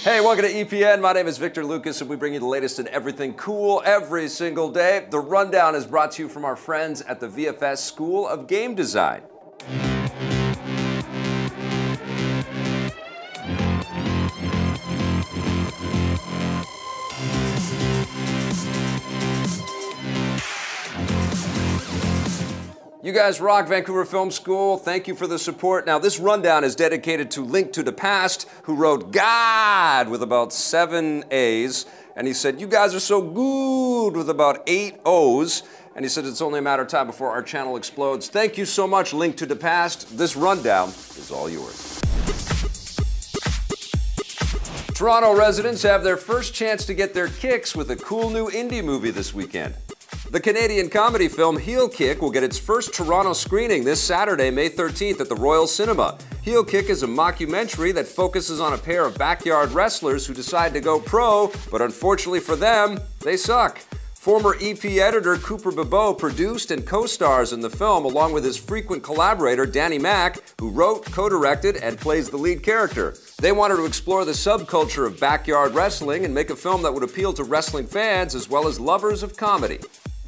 Hey, welcome to EPN. My name is Victor Lucas, and we bring you the latest in everything cool every single day. The Rundown is brought to you from our friends at the VFS School of Game Design. You guys rock, Vancouver Film School. Thank you for the support. Now, this rundown is dedicated to Link to the Past, who wrote God with about 7 A's. And he said, you guys are so good with about 8 O's. And he said, it's only a matter of time before our channel explodes. Thank you so much, Link to the Past. This rundown is all yours. Toronto residents have their first chance to get their kicks with a cool new indie movie this weekend. The Canadian comedy film Heel Kick will get its first Toronto screening this Saturday, May 13th at the Royal Cinema. Heel Kick is a mockumentary that focuses on a pair of backyard wrestlers who decide to go pro, but unfortunately for them, they suck. Former EP editor Cooper Bebeau produced and co-stars in the film along with his frequent collaborator Danny Mac, who wrote, co-directed, and plays the lead character. They wanted to explore the subculture of backyard wrestling and make a film that would appeal to wrestling fans as well as lovers of comedy.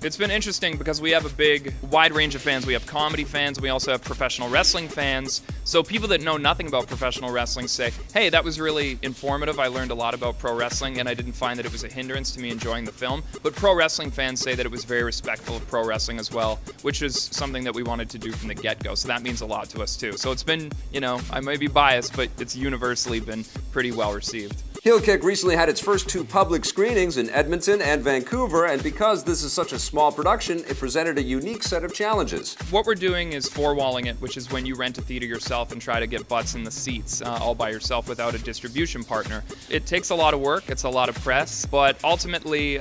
It's been interesting because we have a big, wide range of fans. We have comedy fans, we also have professional wrestling fans. So people that know nothing about professional wrestling say, hey, that was really informative. I learned a lot about pro wrestling and I didn't find that it was a hindrance to me enjoying the film. But pro wrestling fans say that it was very respectful of pro wrestling as well, which is something that we wanted to do from the get-go. So that means a lot to us too. So it's been, you know, I may be biased, but it's universally been pretty well received. Heel Kick recently had its first 2 public screenings in Edmonton and Vancouver, and because this is such a small production, it presented a unique set of challenges. What we're doing is four-walling it, which is when you rent a theater yourself and try to get butts in the seats all by yourself without a distribution partner. It takes a lot of work, it's a lot of press, but ultimately,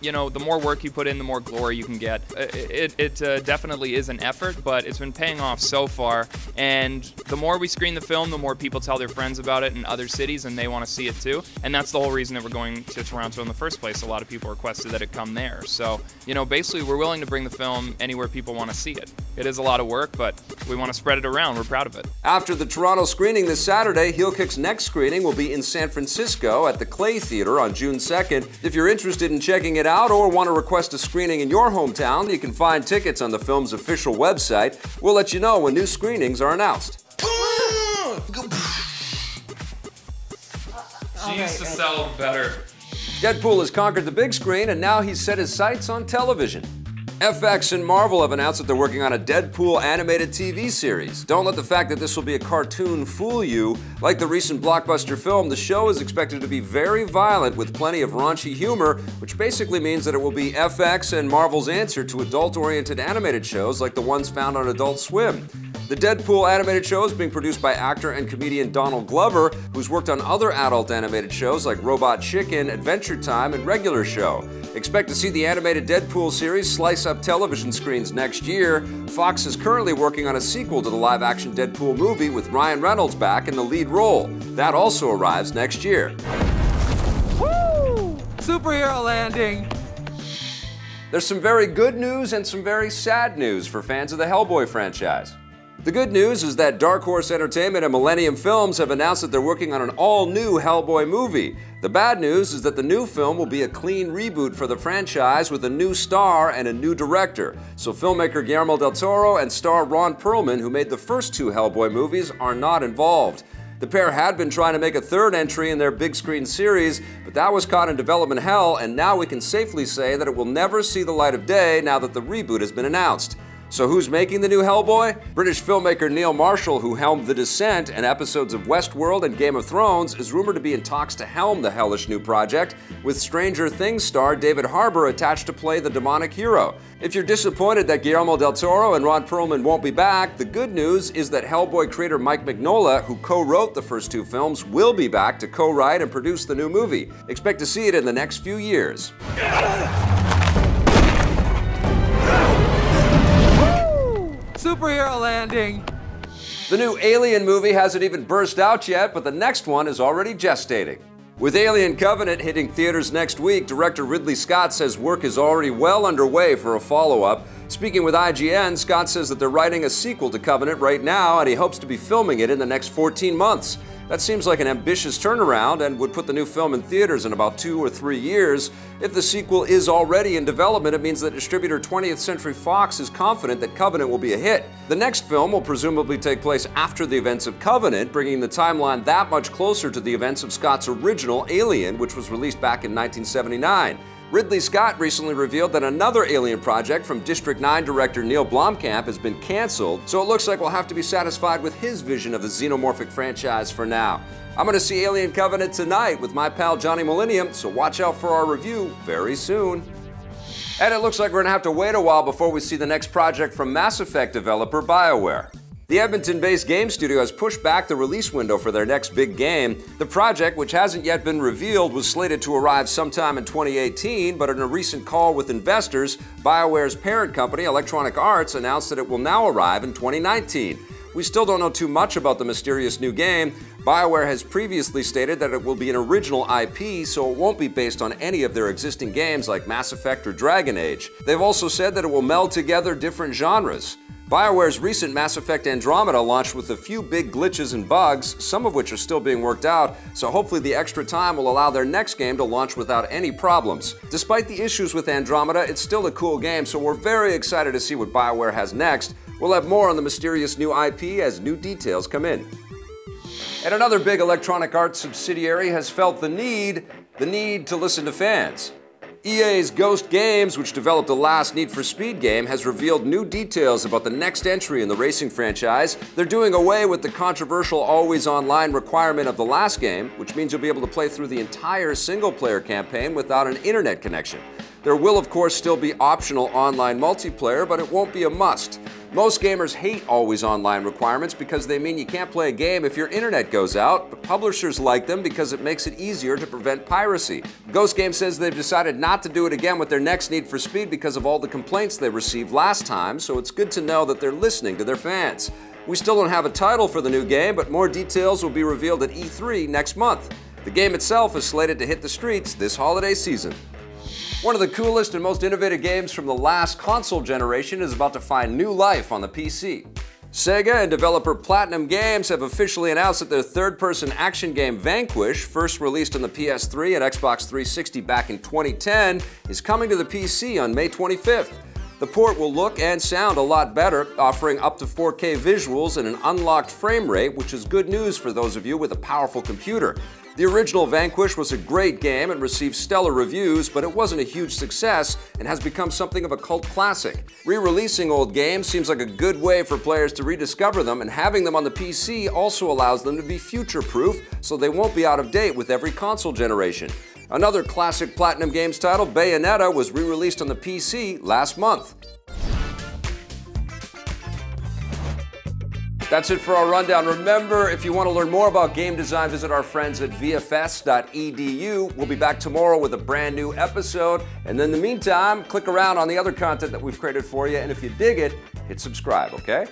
you know, the more work you put in, the more glory you can get. It definitely is an effort, but it's been paying off so far, and the more we screen the film, the more people tell their friends about it in other cities, and they want to see it too. And that's the whole reason that we're going to Toronto in the first place. A lot of people requested that it come there. So, you know, basically we're willing to bring the film anywhere people want to see it. It is a lot of work, but we want to spread it around. We're proud of it. After the Toronto screening this Saturday, Heel Kick's next screening will be in San Francisco at the Clay Theater on June 2nd. If you're interested in checking it out or want to request a screening in your hometown, you can find tickets on the film's official website. We'll let you know when new screenings are announced. She used to sell better. Deadpool has conquered the big screen, and now he's set his sights on television. FX and Marvel have announced that they're working on a Deadpool animated TV series. Don't let the fact that this will be a cartoon fool you. Like the recent blockbuster film, the show is expected to be very violent with plenty of raunchy humor, which basically means that it will be FX and Marvel's answer to adult-oriented animated shows like the ones found on Adult Swim. The Deadpool animated show is being produced by actor and comedian Donald Glover, who's worked on other adult animated shows like Robot Chicken, Adventure Time, and Regular Show. Expect to see the animated Deadpool series slice up television screens next year. Fox is currently working on a sequel to the live-action Deadpool movie with Ryan Reynolds back in the lead role. That also arrives next year. Woo! Superhero landing! There's some very good news and some very sad news for fans of the Hellboy franchise. The good news is that Dark Horse Entertainment and Millennium Films have announced that they're working on an all-new Hellboy movie. The bad news is that the new film will be a clean reboot for the franchise with a new star and a new director. So filmmaker Guillermo del Toro and star Ron Perlman, who made the first 2 Hellboy movies, are not involved. The pair had been trying to make a 3rd entry in their big screen series, but that was caught in development hell, and now we can safely say that it will never see the light of day now that the reboot has been announced. So who's making the new Hellboy? British filmmaker Neil Marshall, who helmed The Descent and episodes of Westworld and Game of Thrones, is rumored to be in talks to helm the hellish new project, with Stranger Things star David Harbour attached to play the demonic hero. If you're disappointed that Guillermo del Toro and Ron Perlman won't be back, the good news is that Hellboy creator Mike Mignola, who co-wrote the first 2 films, will be back to co-write and produce the new movie. Expect to see it in the next few years. Superhero landing! The new Alien movie hasn't even burst out yet, but the next one is already gestating. With Alien Covenant hitting theaters next week, director Ridley Scott says work is already well underway for a follow-up. Speaking with IGN, Scott says that they're writing a sequel to Covenant right now, and he hopes to be filming it in the next 14 months. That seems like an ambitious turnaround and would put the new film in theaters in about 2 or 3 years. If the sequel is already in development, it means that distributor 20th Century Fox is confident that Covenant will be a hit. The next film will presumably take place after the events of Covenant, bringing the timeline that much closer to the events of Scott's original Alien, which was released back in 1979. Ridley Scott recently revealed that another Alien project from District 9 director Neil Blomkamp has been canceled, so it looks like we'll have to be satisfied with his vision of the xenomorphic franchise for now. I'm going to see Alien Covenant tonight with my pal Johnny Millennium, so watch out for our review very soon. And it looks like we're going to have to wait a while before we see the next project from Mass Effect developer Bioware. The Edmonton-based game studio has pushed back the release window for their next big game. The project, which hasn't yet been revealed, was slated to arrive sometime in 2018, but in a recent call with investors, BioWare's parent company, Electronic Arts, announced that it will now arrive in 2019. We still don't know too much about the mysterious new game. BioWare has previously stated that it will be an original IP, so it won't be based on any of their existing games like Mass Effect or Dragon Age. They've also said that it will meld together different genres. BioWare's recent Mass Effect Andromeda launched with a few big glitches and bugs, some of which are still being worked out, so hopefully the extra time will allow their next game to launch without any problems. Despite the issues with Andromeda, it's still a cool game, so we're very excited to see what BioWare has next. We'll have more on the mysterious new IP as new details come in. And another big Electronic Arts subsidiary has felt the need to listen to fans. EA's Ghost Games, which developed the last Need for Speed game, has revealed new details about the next entry in the racing franchise. They're doing away with the controversial always online requirement of the last game, which means you'll be able to play through the entire single-player campaign without an internet connection. There will, of course, still be optional online multiplayer, but it won't be a must. Most gamers hate always online requirements because they mean you can't play a game if your internet goes out, but publishers like them because it makes it easier to prevent piracy. Ghost Game says they've decided not to do it again with their next Need for Speed because of all the complaints they received last time, so it's good to know that they're listening to their fans. We still don't have a title for the new game, but more details will be revealed at E3 next month. The game itself is slated to hit the streets this holiday season. One of the coolest and most innovative games from the last console generation is about to find new life on the PC. Sega and developer Platinum Games have officially announced that their third-person action game Vanquish, first released on the PS3 and Xbox 360 back in 2010, is coming to the PC on May 25th. The port will look and sound a lot better, offering up to 4K visuals and an unlocked frame rate, which is good news for those of you with a powerful computer. The original Vanquish was a great game and received stellar reviews, but it wasn't a huge success and has become something of a cult classic. Re-releasing old games seems like a good way for players to rediscover them, and having them on the PC also allows them to be future-proof, so they won't be out of date with every console generation. Another classic Platinum Games title, Bayonetta, was re-released on the PC last month. That's it for our rundown. Remember, if you want to learn more about game design, visit our friends at VFS.edu. We'll be back tomorrow with a brand new episode. And in the meantime, click around on the other content that we've created for you. And if you dig it, hit subscribe, okay?